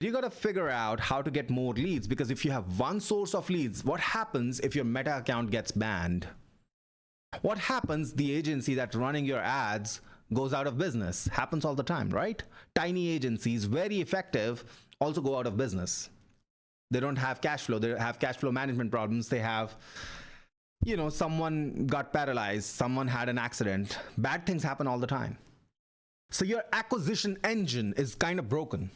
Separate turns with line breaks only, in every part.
You got to figure out how to get more leads, because if you have one source of leads, what happens if your Meta account gets banned? What happens? The agency that's running your ads goes out of business. Happens all the time, right? Tiny agencies, very effective, also go out of business. They don't have cash flow. They have cash flow management problems. They have, someone got paralyzed, someone had an accident. Bad things happen all the time. So your acquisition engine is kind of broken.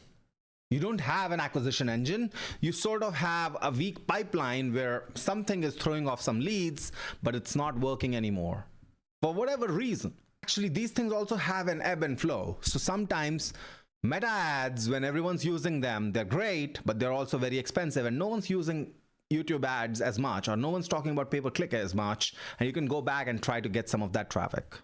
You don't have an acquisition engine. You sort of have a weak pipeline where something is throwing off some leads, but it's not working anymore for whatever reason. Actually, these things also have an ebb and flow. So sometimes Meta ads, when everyone's using them, they're great, but they're also very expensive, and no one's using YouTube ads as much, or no one's talking about pay-per-click as much, and you can go back and try to get some of that traffic.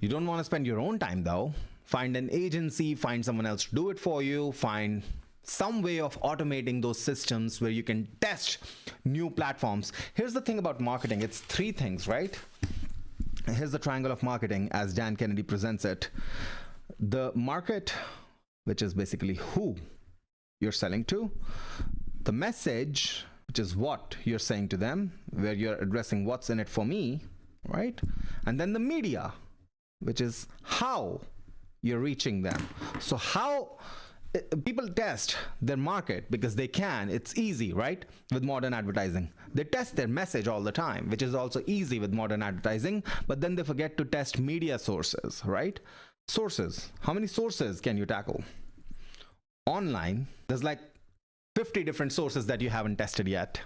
You don't want to spend your own time though. Find an agency, find someone else to do it for you, find some way of automating those systems where you can test new platforms. Here's the thing about marketing. It's three things, right? Here's the triangle of marketing as Dan Kennedy presents it. The market, which is basically who you're selling to. The message, which is what you're saying to them, where you're addressing what's in it for me, right? And then the media, which is how you're reaching them. So how people test their market, because they can, it's easy, right? With modern advertising, they test their message all the time, which is also easy with modern advertising, but then they forget to test media sources, right? Sources, how many sources can you tackle? Online, there's like 50 different sources that you haven't tested yet.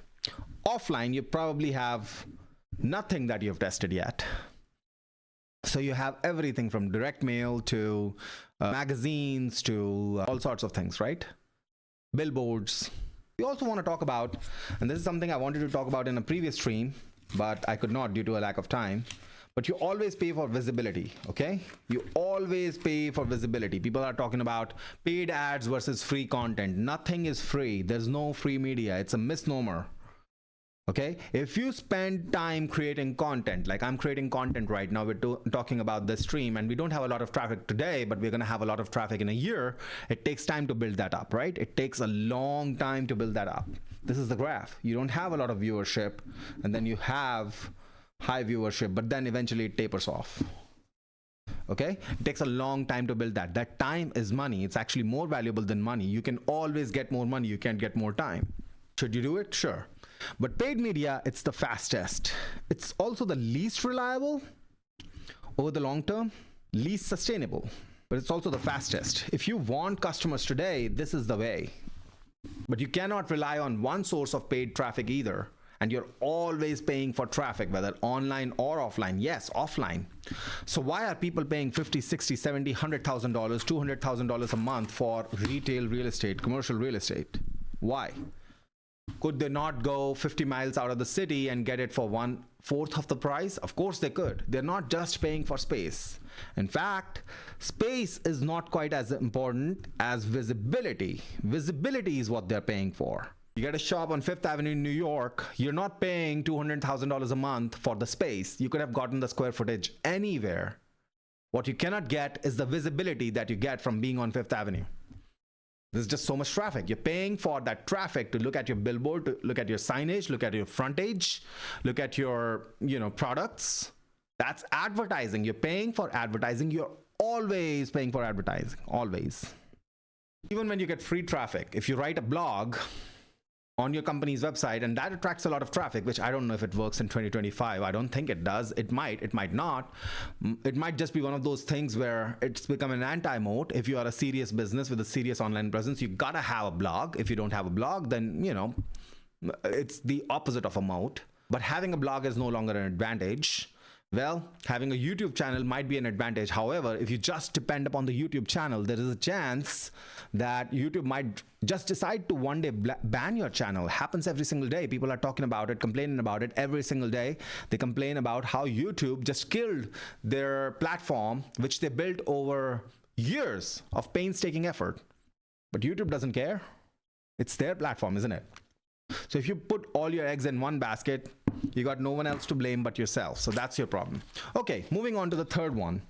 Offline, you probably have nothing that you've tested yet. So you have everything from direct mail to magazines to all sorts of things, right? Billboards. We also want to talk about, and this is something I wanted to talk about in a previous stream, but I could not due to a lack of time. But you always pay for visibility, okay? You always pay for visibility. People are talking about paid ads versus free content. Nothing is free. There's no free media. It's a misnomer. Okay, if you spend time creating content, like I'm creating content right now, we're talking about this stream, and we don't have a lot of traffic today, but we're going to have a lot of traffic in a year. It takes time to build that up, right? It takes a long time to build that up. This is the graph. You don't have a lot of viewership, and then you have high viewership, but then eventually it tapers off. Okay, it takes a long time to build that. That time is money. It's actually more valuable than money. You can always get more money. You can't get more time. Should you do it? Sure. But paid media, it's the fastest. It's also the least reliable over the long term, least sustainable, but it's also the fastest. If you want customers today, this is the way. But you cannot rely on one source of paid traffic either. And you're always paying for traffic, whether online or offline. Yes, offline. So why are people paying $50, $60, $70, $100,000, $200,000 a month for retail real estate, commercial real estate? Why? Could they not go 50 miles out of the city and get it for 1/4 of the price? Of course they could. They're not just paying for space. In fact, space is not quite as important as visibility. Visibility is what they're paying for. You get a shop on 5th Avenue in New York, you're not paying $200,000 a month for the space. You could have gotten the square footage anywhere. What you cannot get is the visibility that you get from being on 5th Avenue. There's just so much traffic. You're paying for that traffic to look at your billboard, to look at your signage, look at your frontage, look at your, products. That's advertising. You're paying for advertising. You're always paying for advertising, always. Even when you get free traffic, if you write a blog on your company's website, and that attracts a lot of traffic, which I don't know if it works in 2025. I don't think it does. It might not. It might just be one of those things where it's become an anti-moat. If you are a serious business with a serious online presence, you gotta have a blog. If you don't have a blog, then, it's the opposite of a moat. But having a blog is no longer an advantage. Well, having a YouTube channel might be an advantage. However, if you just depend upon the YouTube channel, there is a chance that YouTube might just decide to one day ban your channel. Happens every single day. People are talking about it, complaining about it every single day. They complain about how YouTube just killed their platform, which they built over years of painstaking effort. But YouTube doesn't care. It's their platform, isn't it? So if you put all your eggs in one basket, you got no one else to blame but yourself. So that's your problem. Okay, moving on to the third one,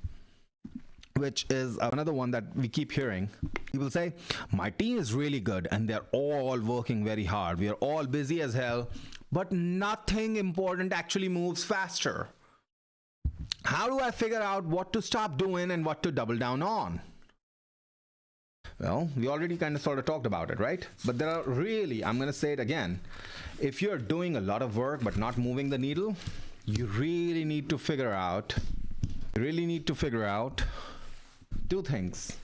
which is another one that we keep hearing. People say, my team is really good and they're all working very hard. We are all busy as hell, but nothing important actually moves faster. How do I figure out what to stop doing and what to double down on? Well, we already kind of sort of talked about it, right? But there are really, I'm going to say it again, if you're doing a lot of work but not moving the needle, you really need to figure out two things.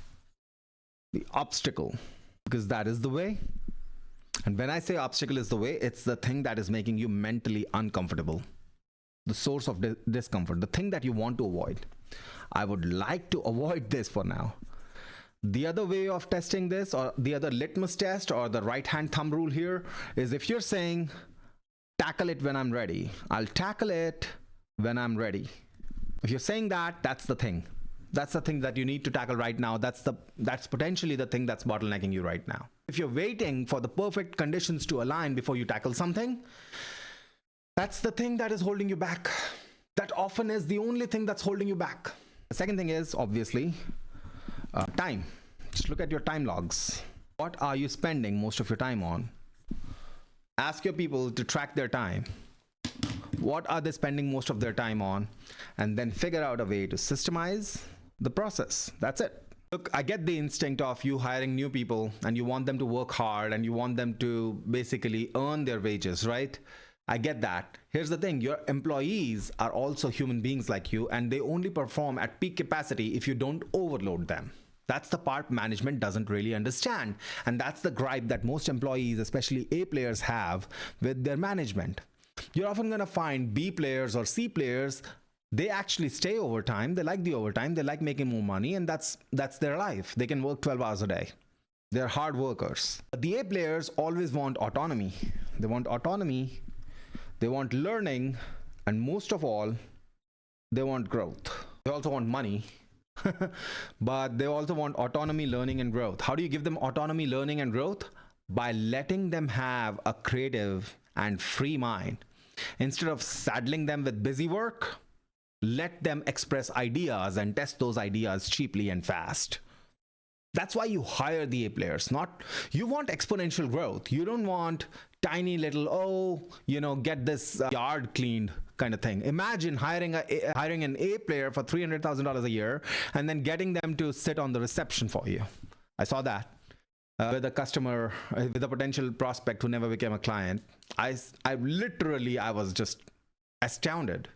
The obstacle, because that is the way. And when I say obstacle is the way, it's the thing that is making you mentally uncomfortable. The source of discomfort, the thing that you want to avoid. I would like to avoid this for now. The other way of testing this, or the other litmus test, or the right hand thumb rule here, is if you're saying, tackle it when I'm ready, I'll tackle it when I'm ready. If you're saying that, that's the thing. That's the thing that you need to tackle right now. That's potentially the thing that's bottlenecking you right now. If you're waiting for the perfect conditions to align before you tackle something, that's the thing that is holding you back. That often is the only thing that's holding you back. The second thing is, obviously, time. Just look at your time logs. What are you spending most of your time on? Ask your people to track their time. What are they spending most of their time on? And then figure out a way to systemize the process. That's it. Look, I get the instinct of you hiring new people and you want them to work hard and you want them to basically earn their wages, right? I get that. Here's the thing, your employees are also human beings like you, and they only perform at peak capacity if you don't overload them. That's the part management doesn't really understand. And that's the gripe that most employees, especially A players, have with their management. You're often going to find B players or C players, they actually stay overtime. They like the overtime. They like making more money, and that's their life. They can work 12 hours a day. They're hard workers. But the A players always want autonomy. They want autonomy. They want learning, and most of all, they want growth. They also want money, but they also want autonomy, learning, and growth. How do you give them autonomy, learning, and growth? By letting them have a creative and free mind. Instead of saddling them with busy work, let them express ideas and test those ideas cheaply and fast. That's why you hire the A players. You want exponential growth. You don't want tiny little, get this yard cleaned kind of thing. Imagine hiring an A player for $300,000 a year and then getting them to sit on the reception for you. I saw that with a customer, with a potential prospect who never became a client. I was just astounded.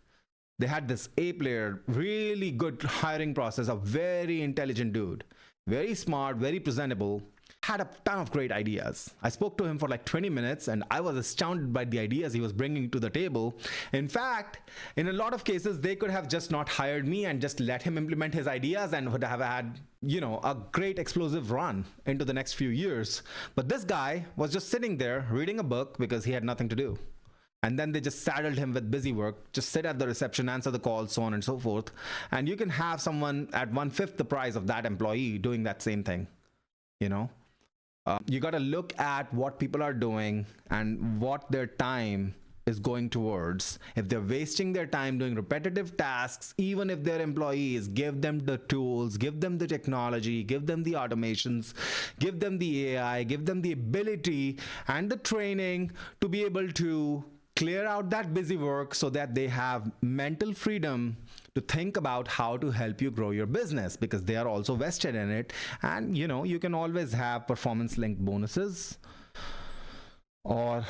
They had this A player, really good hiring process, a very intelligent dude, very smart, very presentable, had a ton of great ideas. I spoke to him for like 20 minutes and I was astounded by the ideas he was bringing to the table. In fact, in a lot of cases, they could have just not hired me and just let him implement his ideas and would have had, a great explosive run into the next few years. But this guy was just sitting there reading a book because he had nothing to do. And then they just saddled him with busy work, just sit at the reception, answer the calls, so on and so forth. And you can have someone at 1/5 the price of that employee doing that same thing. You got to look at what people are doing and what their time is going towards. If they're wasting their time doing repetitive tasks, even if they're employees, give them the tools, give them the technology, give them the automations, give them the AI, give them the ability and the training to be able to clear out that busy work so that they have mental freedom to think about how to help you grow your business, because they are also vested in it. And you can always have performance linked bonuses or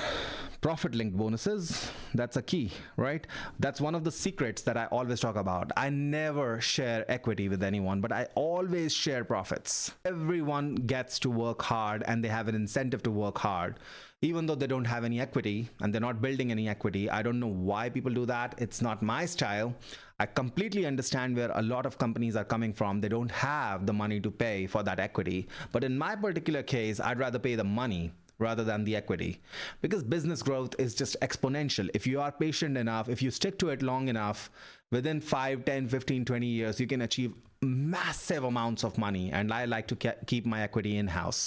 profit linked bonuses. That's a key, right? That's one of the secrets that I always talk about. I never share equity with anyone, but I always share profits. Everyone gets to work hard and they have an incentive to work hard, even though they don't have any equity and they're not building any equity. I don't know why people do that. It's not my style. I completely understand where a lot of companies are coming from. They don't have the money to pay for that equity. But in my particular case, I'd rather pay the money rather than the equity, because business growth is just exponential. If you are patient enough, if you stick to it long enough, within 5, 10, 15, 20 years, you can achieve massive amounts of money. And I like to keep my equity in-house.